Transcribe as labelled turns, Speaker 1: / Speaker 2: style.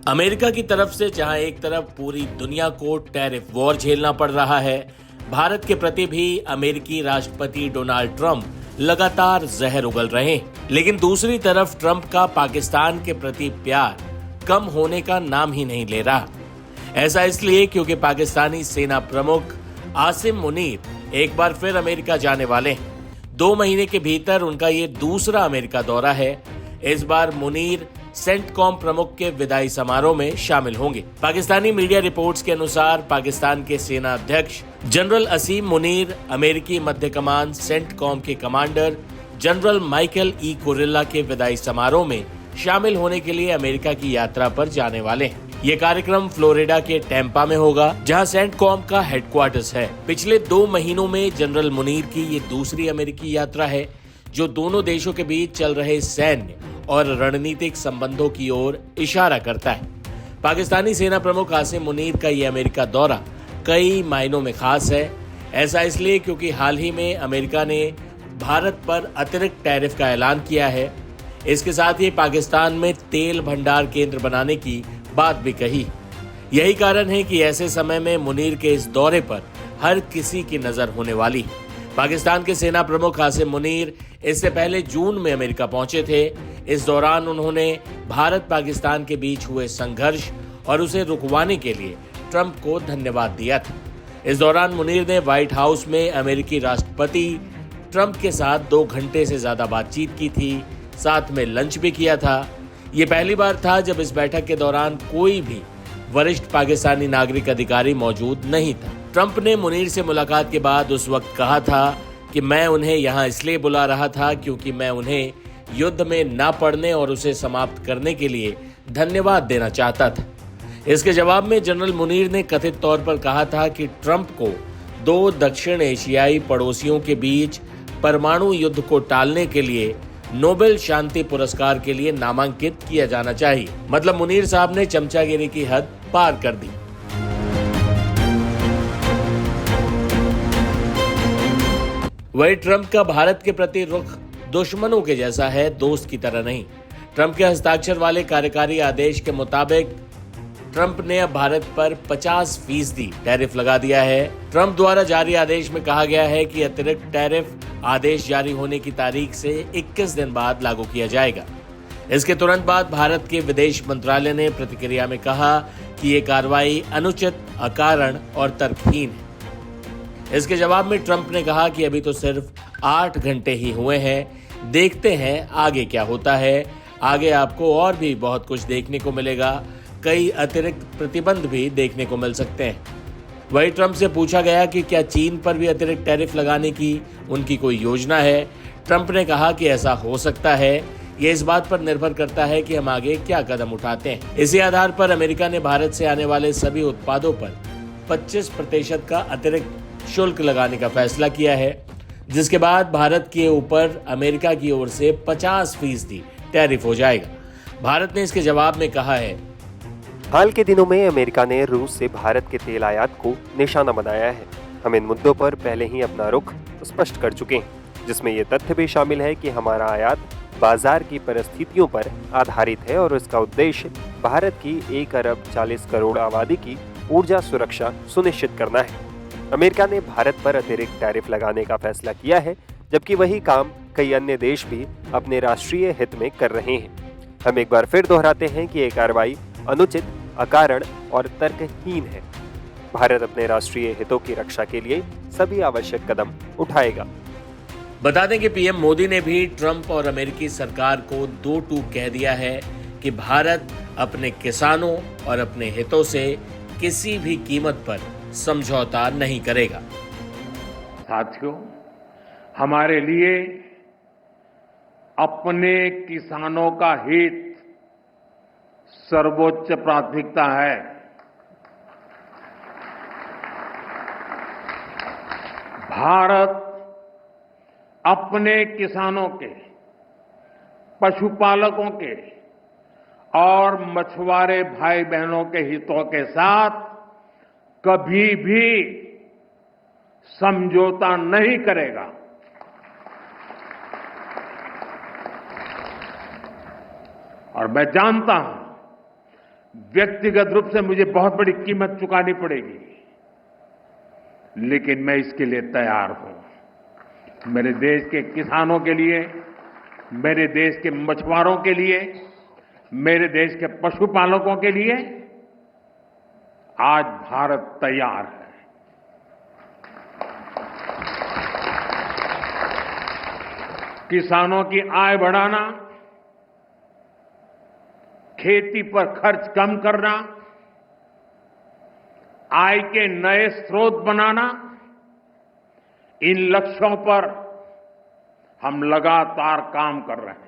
Speaker 1: America की तरफ से जहां एक तरफ पूरी दुनिया को टैरिफ वॉर झेलना पड़ रहा है, भारत के प्रति भी अमेरिकी राष्ट्रपति डोनाल्ड ट्रंप लगातार जहर उगल रहे हैं। लेकिन दूसरी तरफ ट्रंप का पाकिस्तान के प्रति प्यार कम होने का नाम ही नहीं ले रहा। ऐसा इसलिए क्योंकि पाकिस्तानी सेना प्रमुख आसिम मुनीर एक बार फिर अमेरिका जाने वाले हैं। 2 महीने के भीतर उनका ये दूसरा अमेरिका दौरा है। इस बार मुनीर सेंटकॉम प्रमुख के विदाई समारोह में शामिल होंगे। पाकिस्तानी मीडिया रिपोर्ट्स के अनुसार पाकिस्तान के सेना अध्यक्ष जनरल असीम मुनीर अमेरिकी मध्य कमान सेंटकॉम के commander general Michael E Kurilla के विदाई समारोह में शामिल होने के लिए अमेरिका की यात्रा पर जाने वाले हैं। ये कार्यक्रम फ्लोरिडा के टैंपा में होगा, जहां सेंटकॉम का हेडक्वार्टर्स है। पिछले 2 महीनों में जनरल मुनीर की ये दूसरी अमेरिकी यात्रा है, जो दोनों देशों के बीच चल रहे सैन्य और रणनीतिक संबंधों की ओर इशारा करता है। पाकिस्तानी सेना प्रमुख आसिम मुनीर का ये अमेरिका दौरा कई मायनों में खास है। ऐसा इसलिए क्योंकि हाल ही में अमेरिका ने भारत पर अतिरिक्त टैरिफ का ऐलान किया है। इसके साथ ही पाकिस्तान में तेल भंडार केंद्र बनाने की बात भी कही। यही कारण है कि ऐसे समय में मुनीर के इस दौरे पर हर किसी की नजर होने वाली है। पाकिस्तान के सेना प्रमुख आसिम मुनीर इससे पहले जून में अमेरिका पहुंचे थे। इस दौरान उन्होंने भारत पाकिस्तान के बीच हुए संघर्ष और उसे रुकवाने के लिए ट्रंप को धन्यवाद दिया था। इस दौरान मुनीर ने व्हाइट हाउस में अमेरिकी राष्ट्रपति ट्रंप के साथ 2 घंटे से ज्यादा बातचीत की थी, साथ में लंच भी किया था। ये पहली बार था जब इस बैठक के दौरान कोई भी वरिष्ठ पाकिस्तानी नागरिक अधिकारी मौजूद नहीं था। ट्रंप ने मुनीर से मुलाकात के बाद उस वक्त कहा था कि मैं उन्हें यहाँ इसलिए बुला रहा था क्योंकि मैं उन्हें युद्ध में ना पड़ने और उसे समाप्त करने के लिए धन्यवाद देना चाहता था। इसके जवाब में जनरल मुनीर ने कथित तौर पर कहा था कि ट्रंप को 2 दक्षिण एशियाई पड़ोसियों के बीच परमाणु युद्ध को टालने के लिए नोबेल शांति पुरस्कार के लिए नामांकित किया जाना चाहिए। मतलब मुनीर साहब ने चमचागिरी की हद पार कर दी। वही ट्रंप का भारत के प्रति रुख दुश्मनों के जैसा है, दोस्त की तरह नहीं। ट्रंप के हस्ताक्षर वाले कार्यकारी आदेश के मुताबिक ट्रंप ने अब भारत पर 50% टैरिफ लगा दिया है। ट्रंप द्वारा जारी आदेश में कहा गया है कि अतिरिक्त टैरिफ आदेश जारी होने की तारीख से 21 दिन बाद लागू किया जाएगा। इसके तुरंत बाद भारत के विदेश मंत्रालय ने प्रतिक्रिया में कहा कि ये कार्रवाई अनुचित, अकारण और तर्कहीन है। इसके जवाब में ट्रंप ने कहा कि अभी तो सिर्फ 8 घंटे ही हुए हैं, देखते हैं आगे क्या होता है। आगे आपको और भी बहुत कुछ देखने को मिलेगा, कई अतिरिक्त प्रतिबंध भी देखने को मिल सकते हैं। वही ट्रंप से पूछा गया कि क्या चीन पर भी अतिरिक्त टैरिफ लगाने की उनकी कोई योजना है। ट्रंप ने कहा कि ऐसा हो सकता है, ये इस बात पर निर्भर करता है कि हम आगे क्या कदम उठाते हैं। इसी आधार पर अमेरिका ने भारत से आने वाले सभी उत्पादों पर 25% का अतिरिक्त शुल्क लगाने का फैसला किया है, जिसके बाद भारत के ऊपर अमेरिका की ओर से 50% टैरिफ हो जाएगा। भारत ने इसके जवाब में कहा है,
Speaker 2: हाल के दिनों में अमेरिका ने रूस से भारत के तेल आयात को निशाना बनाया है। हम इन मुद्दों पर पहले ही अपना रुख स्पष्ट कर चुके हैं, जिसमें ये तथ्य भी शामिल है कि हमारा आयात बाजार की परिस्थितियों पर आधारित है और इसका उद्देश्य भारत की 1 अरब 40 करोड़ आबादी की ऊर्जा सुरक्षा सुनिश्चित करना है। अमेरिका ने भारत पर अतिरिक्त टैरिफ लगाने का फैसला किया है, जबकि वही काम कई अन्य देश भी अपने राष्ट्रीय हित में कर रहे हैं। हम एक बार फिर दोहराते हैं कि ये कार्रवाई अनुचित, अकारण और तर्कहीन है। भारत अपने राष्ट्रीय हितों की रक्षा के लिए सभी आवश्यक कदम उठाएगा।
Speaker 1: बता दें कि पीएम मोदी ने भी ट्रंप और अमेरिकी सरकार को 2 टूक कह दिया है कि भारत अपने किसानों और अपने हितों से किसी भी कीमत पर समझौता नहीं करेगा।
Speaker 3: साथियों, हमारे लिए अपने किसानों का हित सर्वोच्च प्राथमिकता है। भारत अपने किसानों के, पशुपालकों के और मछुआरे भाई बहनों के हितों के साथ कभी भी समझौता नहीं करेगा। और मैं जानता हूं व्यक्तिगत रूप से मुझे बहुत बड़ी कीमत चुकानी पड़ेगी, लेकिन मैं इसके लिए तैयार हूं। मेरे देश के किसानों के लिए, मेरे देश के मछुआरों के लिए, मेरे देश के पशुपालकों के लिए आज भारत तैयार है। किसानों की आय बढ़ाना, खेती पर खर्च कम करना, आय के नए स्रोत बनाना, इन लक्ष्यों पर हम लगातार काम कर रहे हैं।